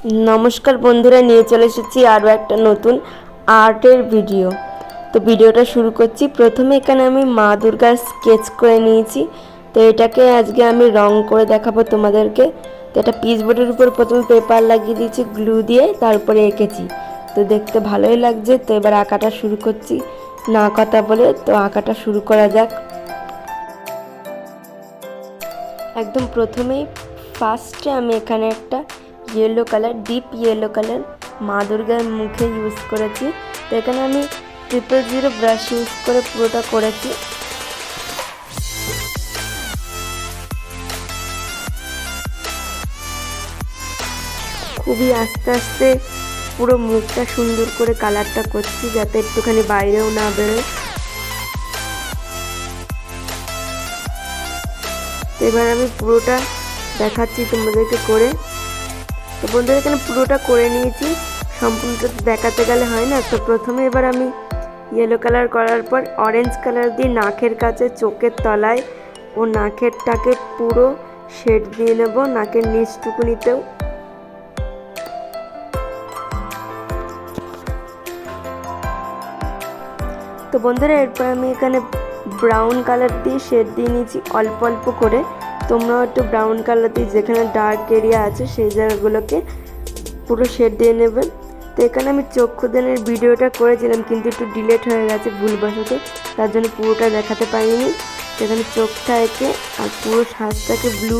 नमस्कार बंधुरा निये चले एसेछि आरो एकटा नतून आर्टेर भिडियो। तो भिडियोटा शुरू करछि। प्रथमे एखाने आमि मा दुर्गार स्केच करे निয়েছি। तो एटाके आजके आमि रंग करे देखाबो तोमादेरके। तो एटा पिचबोर्डेर उपर प्रथमे पेपार লাগিয়ে দিয়েছি গ্লু দিয়ে, तारपरे एঁকেছি। तो देखते भालोई लागছে। तो एबार आঁকাটা शुरू करछि ना कथा बोले। तो आँकाटा शुरू करा जाक। एकदम प्रथमेই फार्स्टे आमि एखाने एकटा yellow colour deep yellow colour मा दुर्गार मुखे यूज करेছি। तो एखाने आमि 000 ब्राश यूज करे पुरोटा करेছি। খুবই আস্তে আস্তে পুরো মুখটা সুন্দর করে কালারটা করছি যাতে একটুখানি বাইরেও না বেরোয়। এবার আমি পুরোটা দেখাচ্ছি তোমাদেরকে করে। তো বন্ধুরা এখানে পুরোটা করে নিয়েছি। সম্পূর্ণটা দেখাতে গেলে হয় না। তো প্রথমে এবার আমি ইয়েলো কালার করার পর অরেঞ্জ কালার দিয়ে নাকের কাছে চোখের তলায় ও নাকেরটাকে পুরো শেড দিয়ে নেব, নাকের নিচটুকুনিতেও। তো বন্ধুরা এরপর আমি এখানে ব্রাউন কালার দিয়ে শেড দিয়ে নিয়েছি অল্প অল্প করে। তোমরাও একটু ব্রাউন কালার দিয়ে যেখানে ডার্ক এরিয়া আছে সেই জায়গাগুলোকে পুরো শেড দিয়ে নেবে। তো এখানে আমি চক্ষুদানের ভিডিওটা করেছিলাম কিন্তু একটু ডিলেট হয়ে গেছে ভুলবশত, তার জন্য পুরোটা দেখাতে পারিনি। এখানে চোখটা এঁকে আর পুরো সাজটাকে ব্লু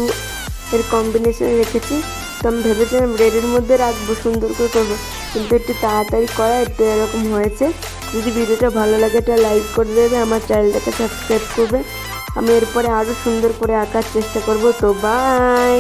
এর কম্বিনেশনে রেখেছি। তো আমি ভেবেছিলাম রেডের মধ্যে রাখবো, সুন্দর করে করবো, কিন্তু একটু তাড়াতাড়ি করা একটু এরকম হয়েছে। যদি ভিডিওটা ভালো লাগে একটা লাইক করে দেবে, আমার চ্যানেলটাকে সাবস্ক্রাইব করবে। আমি এরপরে আরও সুন্দর করে আঁকার চেষ্টা করব। তো বাই।